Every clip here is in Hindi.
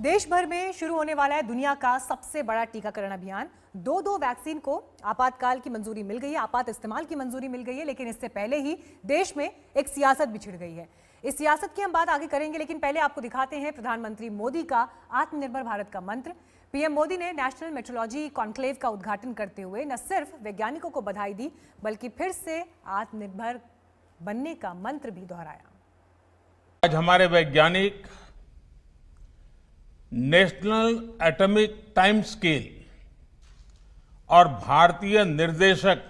देश भर में शुरू होने वाला है दुनिया का सबसे बड़ा टीकाकरण अभियान। दो वैक्सीन को आपातकाल की मंजूरी मिल गई है, आपात इस्तेमाल की मंजूरी मिल गई है, लेकिन इससे पहले ही देश में एक सियासत भी छिड़ गई है। इस सियासत की हम बात आगे करेंगे, लेकिन पहले आपको दिखाते हैं प्रधानमंत्री मोदी का आत्मनिर्भर भारत का मंत्र। पीएम मोदी ने नेशनल मेट्रोलॉजी कॉन्क्लेव का उद्घाटन करते हुए न सिर्फ वैज्ञानिकों को बधाई दी, बल्कि फिर से आत्मनिर्भर बनने का मंत्र भी दोहराया। आज हमारे वैज्ञानिक नेशनल एटॉमिक टाइम स्केल और भारतीय निर्देशक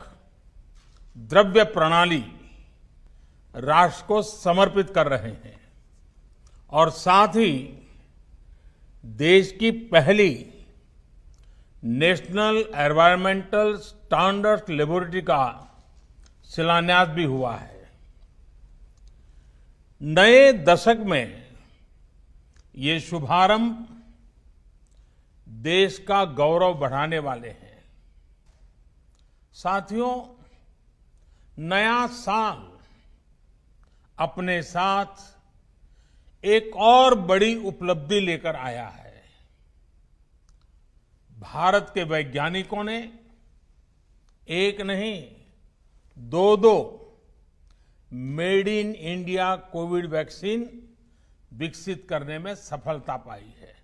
द्रव्य प्रणाली राष्ट्र को समर्पित कर रहे हैं और साथ ही देश की पहली नेशनल एनवायरमेंटल स्टैंडर्ड्स लेबोरेटरी का शिलान्यास भी हुआ है। नए दशक में ये शुभारंभ देश का गौरव बढ़ाने वाले हैं। साथियों, नया साल अपने साथ एक और बड़ी उपलब्धि लेकर आया है। भारत के वैज्ञानिकों ने एक नहीं दो made in India Covid vaccine विकसित करने में सफलता पाई है।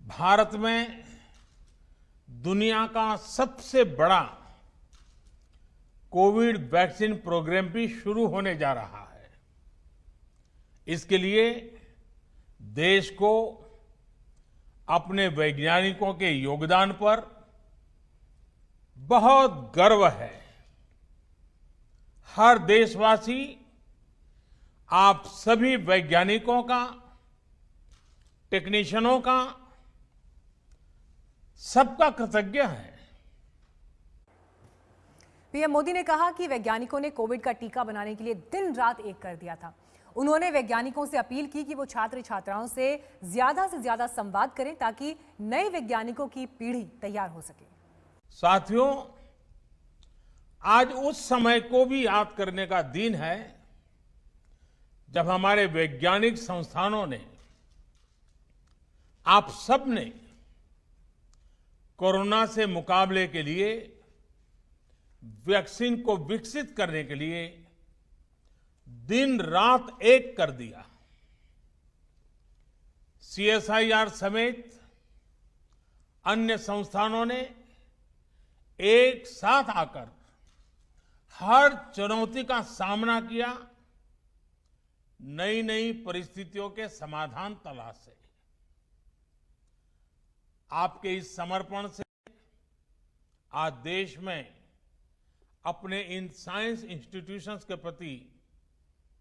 भारत में दुनिया का सबसे बड़ा कोविड वैक्सीन प्रोग्राम भी शुरू होने जा रहा है। इसके लिए देश को अपने वैज्ञानिकों के योगदान पर बहुत गर्व है। हर देशवासी आप सभी वैज्ञानिकों का, टेक्नीशियनों का, सबका कृतज्ञ है। पीएम मोदी ने कहा कि वैज्ञानिकों ने कोविड का टीका बनाने के लिए दिन रात एक कर दिया था। उन्होंने वैज्ञानिकों से अपील की कि वो छात्र छात्राओं से ज्यादा संवाद करें ताकि नए वैज्ञानिकों की पीढ़ी तैयार हो सके। साथियों, आज उस समय को भी याद करने का दिन है जब हमारे वैज्ञानिक संस्थानों ने, आप सब ने कोरोना से मुकाबले के लिए वैक्सीन को विकसित करने के लिए दिन रात एक कर दिया। सीएसआईआर समेत अन्य संस्थानों ने एक साथ आकर हर चुनौती का सामना किया, नई परिस्थितियों के समाधान तलाशे। आपके इस समर्पण से आज देश में अपने इन साइंस इंस्टीट्यूशंस के प्रति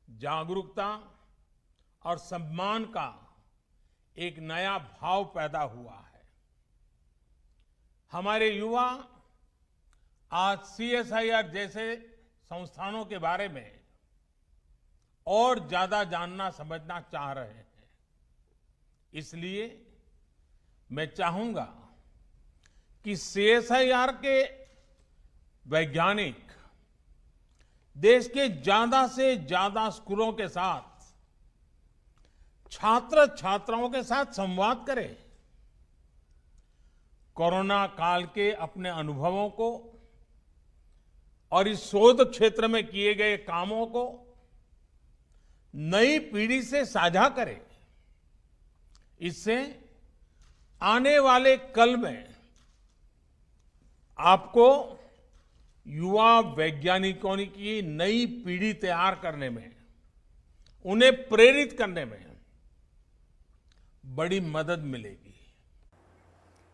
जागरूकता और सम्मान का एक नया भाव पैदा हुआ है। हमारे युवा आज सीएसआईआर जैसे संस्थानों के बारे में और ज्यादा जानना समझना चाह रहे हैं। इसलिए मैं चाहूंगा कि सीएसआईआर के वैज्ञानिक देश के ज्यादा से ज्यादा स्कूलों के साथ, छात्र छात्राओं के साथ संवाद करें। कोरोना काल के अपने अनुभवों को और इस शोध क्षेत्र में किए गए कामों को नई पीढ़ी से साझा करें। इससे आने वाले कल में आपको युवा वैज्ञानिकों की नई पीढ़ी तैयार करने में, उन्हें प्रेरित करने में बड़ी मदद मिलेगी।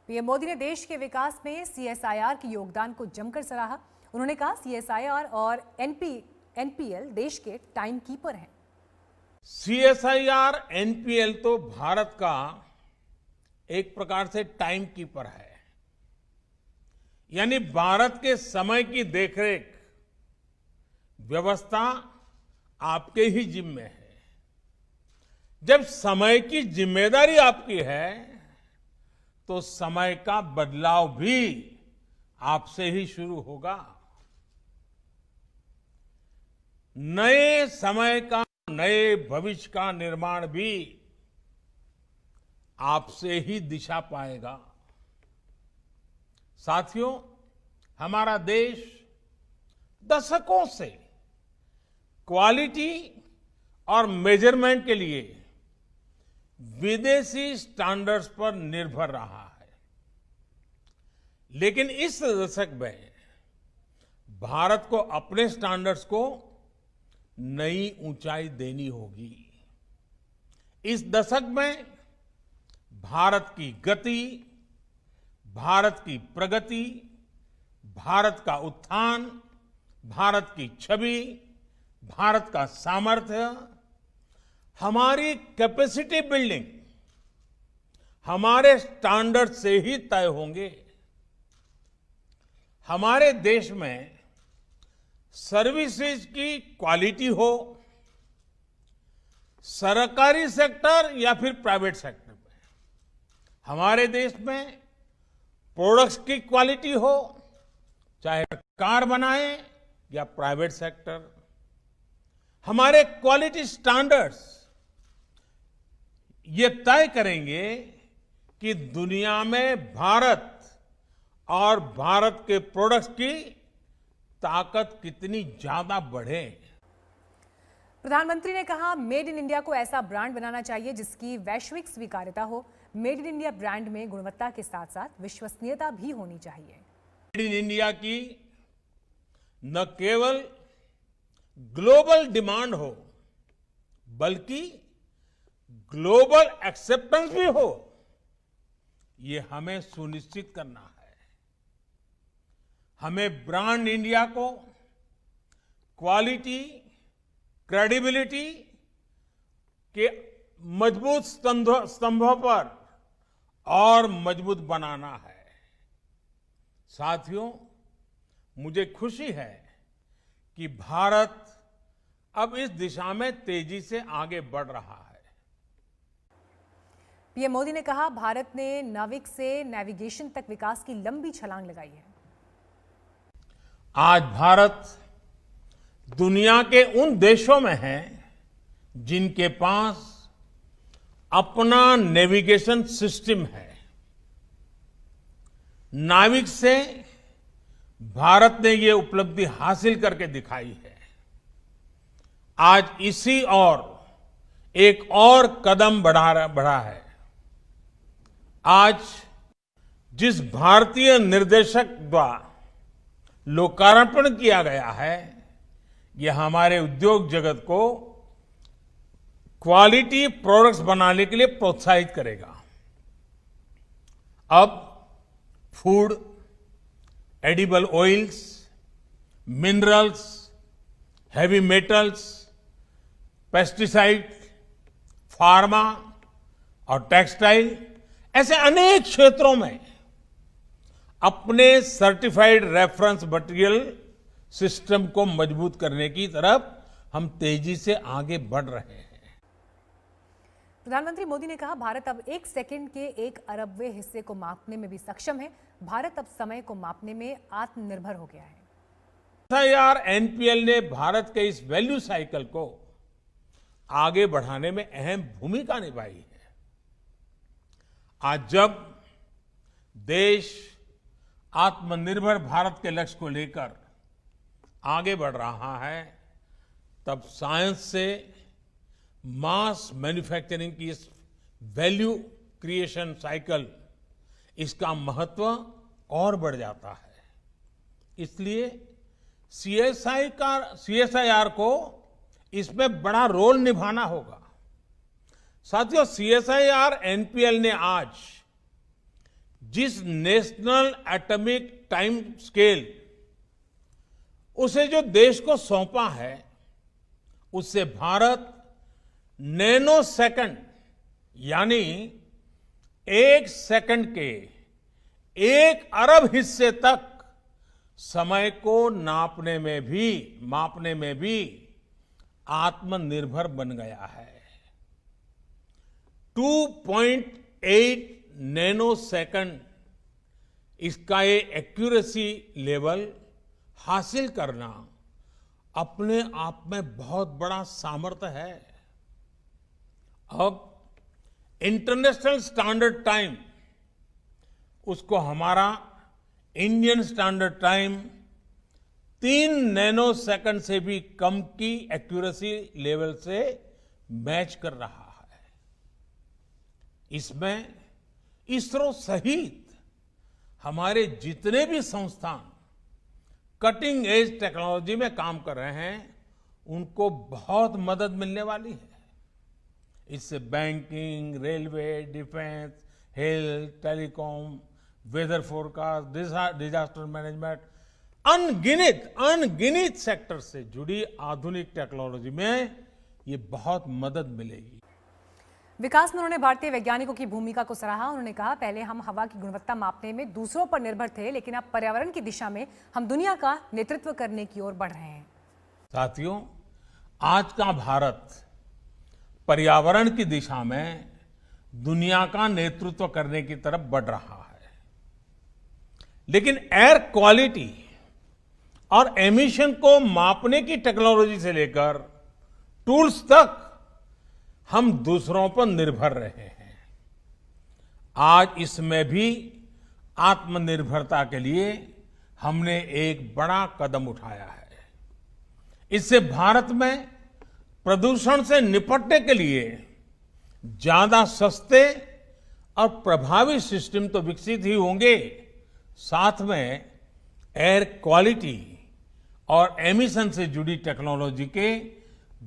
पीएम मोदी ने देश के विकास में सीएसआईआर के योगदान को जमकर सराहा। उन्होंने कहा सीएसआईआर और एनपीएल देश के टाइम कीपर हैं। सीएसआईआर एनपीएल तो भारत का एक प्रकार से टाइम कीपर है, यानी भारत के समय की देखरेख व्यवस्था आपके ही जिम्मे है। जब समय की जिम्मेदारी आपकी है तो समय का बदलाव भी आपसे ही शुरू होगा। नए समय का, नए भविष्य का निर्माण भी आपसे ही दिशा पाएगा। साथियों, हमारा देश दशकों से क्वालिटी और मेजरमेंट के लिए विदेशी स्टैंडर्ड्स पर निर्भर रहा है, लेकिन इस दशक में भारत को अपने स्टैंडर्ड्स को नई ऊंचाई देनी होगी। इस दशक में भारत की गति, भारत की प्रगति, भारत का उत्थान, भारत की छवि, भारत का सामर्थ्य, हमारी कैपेसिटी बिल्डिंग हमारे स्टैंडर्ड से ही तय होंगे। हमारे देश में सर्विसेज की क्वालिटी हो, सरकारी सेक्टर या फिर प्राइवेट सेक्टर में, हमारे देश में प्रोडक्ट्स की क्वालिटी हो, चाहे कार बनाए या प्राइवेट सेक्टर, हमारे क्वालिटी स्टैंडर्ड्स ये तय करेंगे कि दुनिया में भारत और भारत के प्रोडक्ट्स की ताकत कितनी ज्यादा बढ़े। प्रधानमंत्री ने कहा, मेड इन इंडिया को ऐसा ब्रांड बनाना चाहिए जिसकी वैश्विक स्वीकार्यता हो। मेड इन इंडिया ब्रांड में गुणवत्ता के साथ साथ विश्वसनीयता भी होनी चाहिए। मेड इन इंडिया की न केवल ग्लोबल डिमांड हो, बल्कि ग्लोबल एक्सेप्टेंस भी हो, ये हमें सुनिश्चित करना है। हमें ब्रांड इंडिया को क्वालिटी, क्रेडिबिलिटी के मजबूत स्तंभों पर और मजबूत बनाना है। साथियों, मुझे खुशी है कि भारत अब इस दिशा में तेजी से आगे बढ़ रहा है। पीएम मोदी ने कहा, भारत ने नाविक से नेविगेशन तक विकास की लंबी छलांग लगाई है। आज भारत दुनिया के उन देशों में है जिनके पास अपना नेविगेशन सिस्टम है। नाविक से भारत ने ये उपलब्धि हासिल करके दिखाई है। आज इसी और एक और कदम बढ़ा है। आज जिस भारतीय निर्देशक द्वारा लोकार्पण किया गया है, यह हमारे उद्योग जगत को क्वालिटी प्रोडक्ट्स बनाने के लिए प्रोत्साहित करेगा। अब food, edible oils, minerals, heavy metals, pesticide, pharma और टेक्सटाइल ऐसे अनेक क्षेत्रों में अपने सर्टिफाइड रेफरेंस मटेरियल सिस्टम को मजबूत करने की तरफ हम तेजी से आगे बढ़ रहे हैं। प्रधानमंत्री मोदी ने कहा, भारत अब 1 सेकंड के 1 अरबवें हिस्से को मापने में भी सक्षम है। भारत अब समय को मापने में आत्मनिर्भर हो गया है। एसआईआर एनपीएल ने भारत के इस वैल्यू साइकिल को आगे बढ़ाने में अहम भूमिका निभाई है। आज जब देश आत्मनिर्भर भारत के लक्ष्य को लेकर आगे बढ़ रहा है, तब साइंस से मास मैन्युफैक्चरिंग की इस वैल्यू क्रिएशन साइकिल, इसका महत्व और बढ़ जाता है। इसलिए सीएसआईआर को इसमें बड़ा रोल निभाना होगा। साथियों, सीएसआईआर एनपीएल ने आज जिस नेशनल एटॉमिक टाइम स्केल उसे जो देश को सौंपा है, उससे भारत नैनो सेकंड यानी 1 सेकंड के 1 अरब हिस्से तक समय को मापने में भी आत्मनिर्भर बन गया है। 2.8 नैनो सेकंड इसका ये एक्यूरेसी लेवल हासिल करना अपने आप में बहुत बड़ा सामर्थ्य है। अब इंटरनेशनल स्टैंडर्ड टाइम उसको हमारा Indian standard time 3 nano second से भी कम की एक्यूरेसी लेवल से मैच कर रहा है। इसमें इसरो सहित हमारे जितने भी संस्थान कटिंग एज टेक्नोलॉजी में काम कर रहे हैं उनको बहुत मदद मिलने वाली है। इससे banking, railway, defence, health, telecom, weather forecast, disaster management, अनगिनत सेक्टर से जुड़ी आधुनिक टेक्नोलॉजी में ये बहुत मदद मिलेगी। विकास में उन्होंने भारतीय वैज्ञानिकों की भूमिका को सराहा। उन्होंने कहा, पहले हम हवा की गुणवत्ता मापने में दूसरों पर निर्भर थे, लेकिन अब पर्यावरण की दिशा में हम दुनिया का नेतृत्व करने की ओर बढ़ रहे हैं। साथियों, आज का भारत पर्यावरण की दिशा में दुनिया का नेतृत्व करने की तरफ बढ़ रहा है, लेकिन एयर क्वालिटी और एमिशन को मापने की टेक्नोलॉजी से लेकर टूल्स तक हम दूसरों पर निर्भर रहे हैं। आज इसमें भी आत्मनिर्भरता के लिए हमने एक बड़ा कदम उठाया है। इससे भारत में प्रदूषण से निपटने के लिए ज्यादा सस्ते और प्रभावी सिस्टम तो विकसित ही होंगे, साथ में एयर क्वालिटी और एमिशन से जुड़ी टेक्नोलॉजी के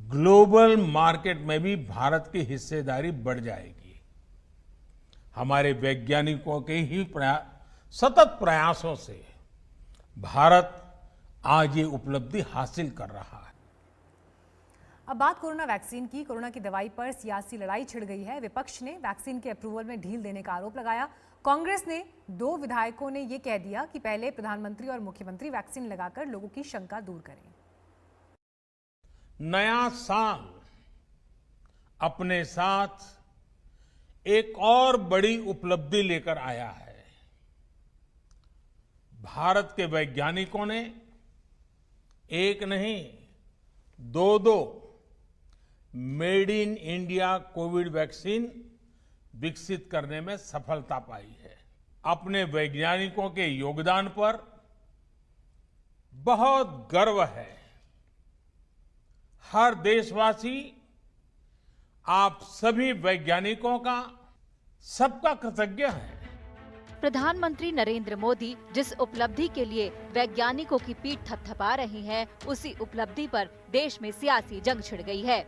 ग्लोबल मार्केट में भी भारत की हिस्सेदारी बढ़ जाएगी। हमारे वैज्ञानिकों के ही सतत प्रयासों से भारत आज ये उपलब्धि हासिल कर रहा है। अब बात कोरोना वैक्सीन की। कोरोना की दवाई पर सियासी लड़ाई छिड़ गई है। विपक्ष ने वैक्सीन के अप्रूवल में ढील देने का आरोप लगाया। कांग्रेस ने 2 विधायकों ने यह कह दिया कि पहले प्रधानमंत्री और मुख्यमंत्री वैक्सीन लगाकर लोगों की शंका दूर करें। नया साल अपने साथ एक और बड़ी उपलब्धि लेकर आया है। भारत के वैज्ञानिकों ने एक नहीं 2 made in India Covid vaccine विकसित करने में सफलता पाई है। अपने वैज्ञानिकों के योगदान पर बहुत गर्व है। हर देशवासी आप सभी वैज्ञानिकों का सबका कृतज्ञ है। प्रधानमंत्री नरेंद्र मोदी जिस उपलब्धि के लिए वैज्ञानिकों की पीठ थपथपा रही हैं, उसी उपलब्धि पर देश में सियासी जंग छिड़ गई है।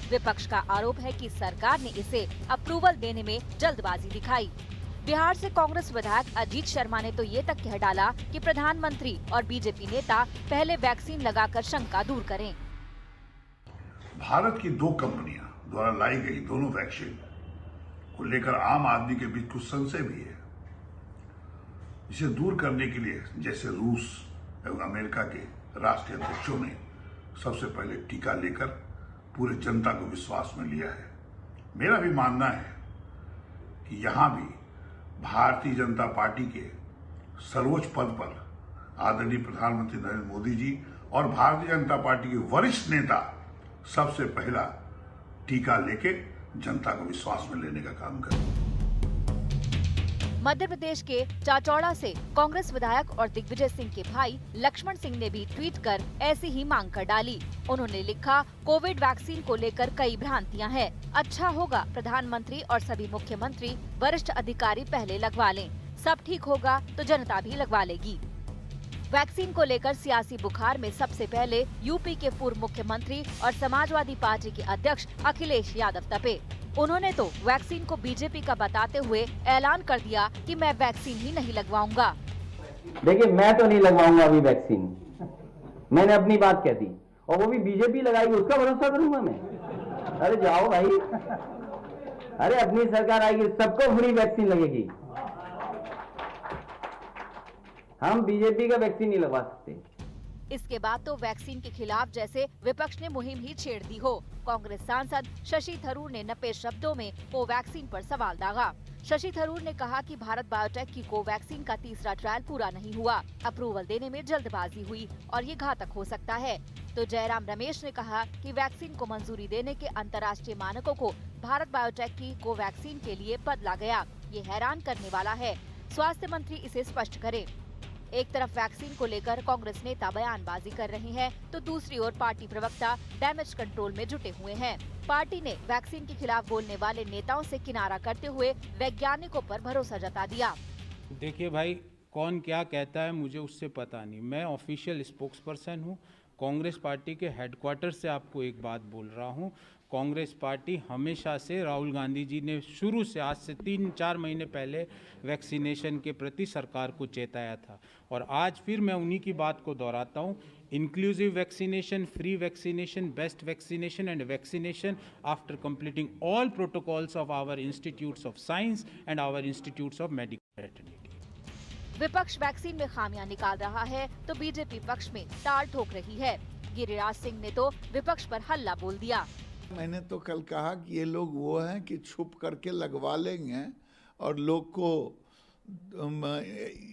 विपक्ष का आरोप है कि सरकार ने इसे अप्रूवल देने में जल्दबाजी दिखाई। बिहार से कांग्रेस विधायक अजीत शर्मा ने तो ये तक कह डाला कि प्रधानमंत्री और बीजेपी नेता पहले वैक्सीन लगाकर शंका दूर करें। भारत की 2 कंपनियां द्वारा लाई गई दोनों वैक्सीन को लेकर आम आदमी के बीच कुछ संशय भी है। इसे दूर करने के लिए जैसे रूस एवं अमेरिका के राष्ट्रीय अध्यक्षों ने सबसे पहले टीका लेकर पूरे जनता को विश्वास में लिया है। मेरा भी मानना है कि यहां भी भारतीय जनता पार्टी के सर्वोच्च पद पर आदरणीय प्रधानमंत्री नरेंद्र मोदी जी और भारतीय जनता पार्टी के वरिष्ठ नेता सबसे पहला टीका लेके जनता को विश्वास में लेने का काम करें। मध्य प्रदेश के चाचौड़ा से कांग्रेस विधायक और दिग्विजय सिंह के भाई लक्ष्मण सिंह ने भी ट्वीट कर ऐसी ही मांग कर डाली। उन्होंने लिखा, कोविड वैक्सीन को लेकर कई भ्रांतियां हैं। अच्छा होगा प्रधानमंत्री और सभी मुख्यमंत्री वरिष्ठ अधिकारी पहले लगवा लें। सब ठीक होगा तो जनता भी लगवा लेगी। वैक्सीन को लेकर सियासी बुखार में सबसे पहले यूपी के पूर्व मुख्यमंत्री और समाजवादी पार्टी के अध्यक्ष अखिलेश यादव तपे। उन्होंने तो वैक्सीन को बीजेपी का बताते हुए ऐलान कर दिया कि मैं वैक्सीन ही नहीं लगवाऊंगा। देखिए, मैं तो नहीं लगवाऊंगा अभी वैक्सीन। मैंने अपनी बात कह दी और वो भी बीजेपी लगाएगी उसका भरोसा करूंगा मैं? अरे जाओ भाई, अरे अपनी सरकार आएगी सबको फ्री वैक्सीन लगेगी। हम बीजेपी का वैक्सीन नहीं लगवा सकते। इसके बाद तो वैक्सीन के खिलाफ जैसे विपक्ष ने मुहिम ही छेड़ दी हो। कांग्रेस सांसद शशि थरूर ने नपे शब्दों में कोवैक्सीन पर सवाल दागा। शशि थरूर ने कहा कि भारत बायोटेक की कोवैक्सीन का तीसरा ट्रायल पूरा नहीं हुआ, अप्रूवल देने में जल्दबाजी हुई और ये घातक हो सकता है। तो जयराम रमेश ने कहा कि वैक्सीन को मंजूरी देने के अंतर्राष्ट्रीय मानकों को भारत बायोटेक की कोवैक्सीन के लिए बदला गया। ये हैरान करने वाला है। स्वास्थ्य मंत्री इसे स्पष्ट करें। एक तरफ वैक्सीन को लेकर कांग्रेस नेता बयानबाजी कर रहे हैं, तो दूसरी ओर पार्टी प्रवक्ता डैमेज कंट्रोल में जुटे हुए हैं। पार्टी ने वैक्सीन के खिलाफ बोलने वाले नेताओं से किनारा करते हुए वैज्ञानिकों पर भरोसा जता दिया। देखिए भाई, कौन क्या कहता है मुझे उससे पता नहीं। मैं ऑफिशियल स्पोक्स पर्सन हूँ कांग्रेस पार्टी के हेडक्वार्टर से। आपको एक बात बोल रहा हूँ, कांग्रेस पार्टी हमेशा से, राहुल गांधी जी ने शुरू से, आज से 3-4 महीने पहले वैक्सीनेशन के प्रति सरकार को चेताया था। और आज फिर मैं उन्हीं की बात को दोहराता हूँ, inclusive vaccination, free vaccination, best vaccination and vaccination after completing all protocols of our institutes of science and our institutes of medical fraternity. विपक्ष वैक्सीन में खामियां निकाल रहा है तो बीजेपी पक्ष में टाल ठोक रही है। गिरिराज सिंह ने तो विपक्ष पर हल्ला बोल दिया। मैंने तो कल कहा कि ये लोग वो हैं कि छुप करके लगवा लेंगे और लोग को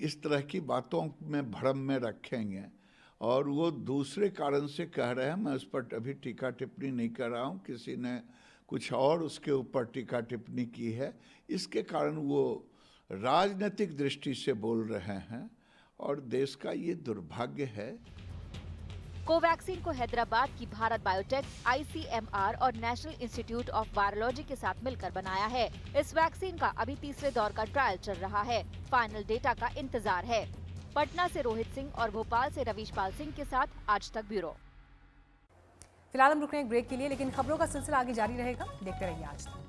इस तरह की बातों में भ्रम में रखेंगे, और वो दूसरे कारण से कह रहे हैं। मैं उस पर अभी टीका टिप्पणी नहीं कर रहा हूँ, किसी ने कुछ और उसके ऊपर टीका टिप्पणी की है। इसके कारण वो राजनीतिक दृष्टि से बोल रहे हैं और देश का ये दुर्भाग्य है। कोवैक्सीन को हैदराबाद की भारत बायोटेक, ICMR और नेशनल इंस्टीट्यूट ऑफ वायरोलॉजी के साथ मिलकर बनाया है। इस वैक्सीन का अभी तीसरे दौर का ट्रायल चल रहा है। फाइनल डेटा का इंतजार है। पटना से रोहित सिंह और भोपाल से रवीशपाल सिंह के साथ आज तक ब्यूरो। फिलहाल हम रुक रहे हैं एक ब्रेक के लिए, लेकिन खबरों का सिलसिला आगे जारी रहेगा। देखते रहिए आज तक।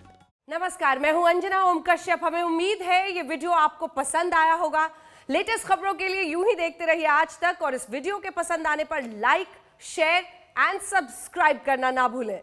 नमस्कार, मैं हूं अंजना ओम कश्यप। हमें उम्मीद है ये वीडियो आपको पसंद आया होगा। लेटेस्ट खबरों के लिए यूं ही देखते रहिए आज तक, और इस वीडियो के पसंद आने पर लाइक, शेयर एंड सब्सक्राइब करना ना भूलें।